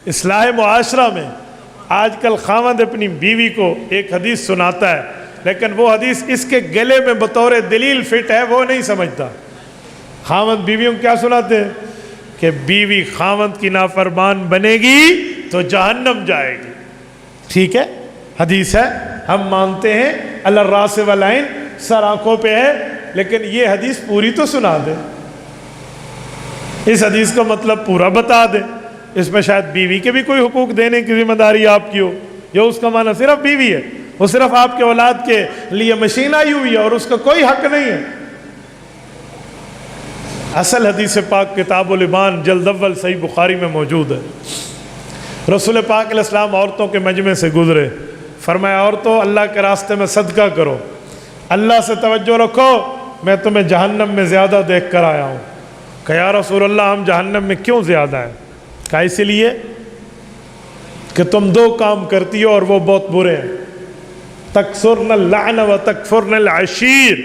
اصلاح معاشرہ میں آج کل خاوند اپنی بیوی کو ایک حدیث سناتا ہے، لیکن وہ حدیث اس کے گلے میں بطور دلیل فٹ ہے، وہ نہیں سمجھتا۔ خاوند بیویوں کو کیا سناتے ہیں کہ بیوی خاوند کی نافرمان بنے گی تو جہنم جائے گی۔ ٹھیک ہے، حدیث ہے، ہم مانتے ہیں، علی الراس والعین، سر آنکھوں پہ ہے، لیکن یہ حدیث پوری تو سنا دے، اس حدیث کا مطلب پورا بتا دے۔ اس میں شاید بیوی کے بھی کوئی حقوق دینے کی ذمہ داری آپ کی ہو، یا اس کا معنی صرف بیوی ہے، وہ صرف آپ کے اولاد کے لیے مشین آئی ہوئی ہے اور اس کا کوئی حق نہیں ہے۔ اصل حدیث پاک کتاب الایمان جلد اول صحیح بخاری میں موجود ہے۔ رسول پاک علیہ السلام عورتوں کے مجمع سے گزرے، فرمایا عورتوں اللہ کے راستے میں صدقہ کرو، اللہ سے توجہ رکھو، میں تمہیں جہنم میں زیادہ دیکھ کر آیا ہوں۔ کہ یا رسول اللہ ہم جہنم میں کیوں زیادہ ہیں؟ کہا اسی لیے کہ تم دو کام کرتی ہو اور وہ بہت برے ہیں، تکثرن اللعن و تکفرن العشیر،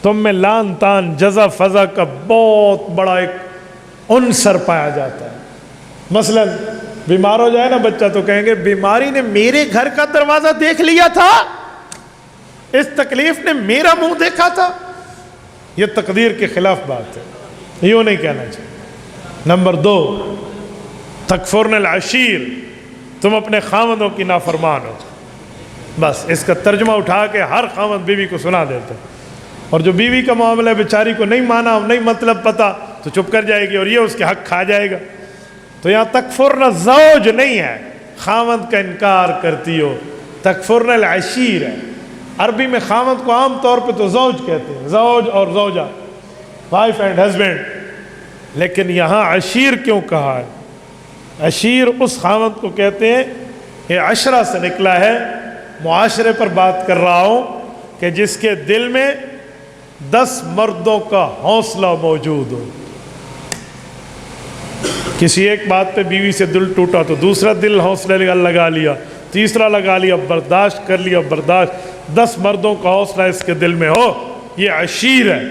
تم میں لعن تان جزا فضا کا بہت بڑا ایک عنصر پایا جاتا ہے۔ مثلا بیمار ہو جائے نا بچہ تو کہیں گے بیماری نے میرے گھر کا دروازہ دیکھ لیا تھا، اس تکلیف نے میرا منہ دیکھا تھا۔ یہ تقدیر کے خلاف بات ہے، یوں نہیں کہنا چاہیے۔ نمبر 2، تکفرن العشیر، تم اپنے خاوندوں کی نافرمان ہو۔ بس اس کا ترجمہ اٹھا کے ہر خاوند بیوی کو سنا دیتے، اور جو بیوی کا معاملہ بیچاری کو نہیں مانا، نہیں مطلب پتہ، تو چپ کر جائے گی اور یہ اس کے حق کھا جائے گا۔ تو یہاں تکفرن الزوج نہیں ہے، خاوند کا انکار کرتی ہو، تکفرن العشیر ہے۔ عربی میں خاوند کو عام طور پہ تو زوج کہتے ہیں، زوج اور زوجہ، وائف اینڈ ہسبینڈ، لیکن یہاں عشیر کیوں کہا ہے؟ عشیر اس خاوند کو کہتے ہیں، یہ عشرہ سے نکلا ہے، معاشرے پر بات کر رہا ہوں، کہ جس کے دل میں 10 مردوں کا حوصلہ موجود ہو۔ کسی ایک بات پہ بیوی سے دل ٹوٹا تو دوسرا دل حوصلہ لگا لیا، تیسرا لگا لیا، برداشت کر لیا، برداشت، 10 مردوں کا حوصلہ اس کے دل میں ہو، یہ عشیر ہے،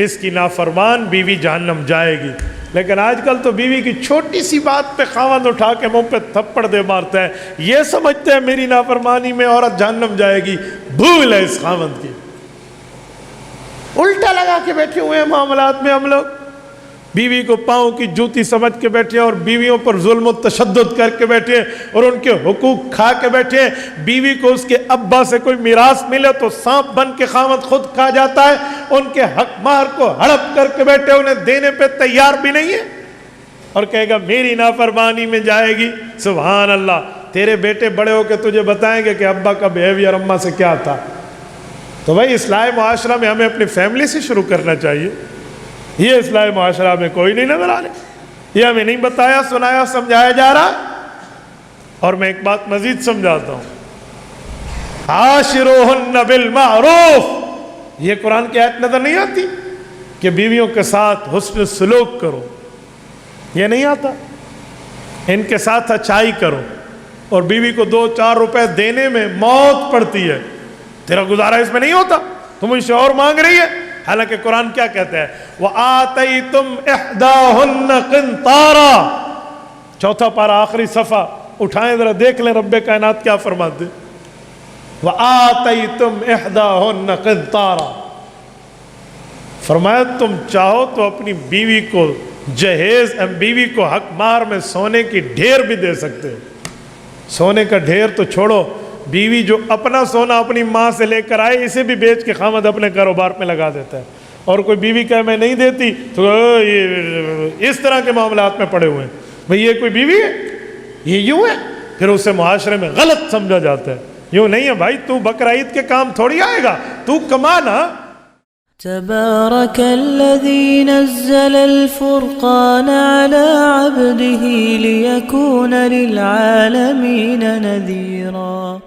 اس کی نافرمان بیوی جہنم جائے گی۔ لیکن آج کل تو بیوی کی چھوٹی سی بات پہ خاوند اٹھا کے منہ پہ تھپڑ دے مارتا ہے، یہ سمجھتے ہیں میری نافرمانی میں عورت جہنم جائے گی۔ بھول ہے اس خاوند کی، الٹا لگا کے بیٹھے ہوئے ہیں معاملات میں ہم لوگ، بیوی کو پاؤں کی جوتی سمجھ کے بیٹھے ہیں اور بیویوں پر ظلم و تشدد کر کے بیٹھے ہیں اور ان کے حقوق کھا کے بیٹھے ہیں۔ بیوی کو اس کے ابا سے کوئی میراث ملے تو سانپ بن کے خاوند خود کھا جاتا ہے، ان کے حق مہر کو ہڑپ کر کے بیٹھے، انہیں دینے پہ تیار بھی نہیں ہے، اور کہے گا میری نافرمانی میں جائے گی۔ سبحان اللہ، تیرے بیٹے بڑے ہو کے تجھے بتائیں گے کہ ابا کا بیہیویئر اماں سے کیا تھا۔ تو بھائی اصلاح معاشرہ میں ہمیں اپنی فیملی سے شروع کرنا چاہیے۔ یہ اصلاح معاشرہ میں کوئی نہیں نظر آ رہی، یہ ہمیں نہیں بتایا، سنایا، سمجھایا جا رہا۔ اور میں ایک بات مزید سمجھاتا ہوں، عاشروہن بالمعروف، یہ قرآن کی آیت نظر نہیں آتی کہ بیویوں کے ساتھ حسن سلوک کرو، یہ نہیں آتا، ان کے ساتھ اچھائی کرو، اور بیوی کو 2-4 روپے دینے میں موت پڑتی ہے، تیرا گزارا اس میں نہیں ہوتا، تم ان سے اور مانگ رہی ہے۔ حالانکہ قرآن کیا کہتا ہے؟ وَآتَيْتُمْ إِحْدَاهُنَّ قِنْطَارًا، چوتھا پارہ آخری صفحہ اٹھائیں ذرا دیکھ لیں رب کائنات کیا فرماتے ہیں۔ وَآتَيْتُمْ إِحْدَاهُنَّ قِنْطَارًا، فرمایا تم چاہو تو اپنی بیوی کو جہیز، بیوی کو حق مہر میں سونے کی ڈھیر بھی دے سکتے ہو۔ سونے کا ڈھیر تو چھوڑو، بیوی جو اپنا سونا اپنی ماں سے لے کر آئے اسے بھی بیچ کے خاوند اپنے کاروبار میں لگا دیتا ہے، اور کوئی بیوی کہے میں نہیں دیتی تو یہ اس طرح کے معاملات میں پڑے ہوئے ہیں۔ بھئی یہ کوئی بیوی ہے؟ یہ یوں ہے؟ پھر اسے معاشرے میں غلط سمجھا جاتا ہے۔ یوں نہیں ہے بھائی، تو بقرعید کے کام تھوڑی آئے گا، تو کمانا۔ تبارك الذي نزل الفرقان على عبده ليكون للعالمين نذيرا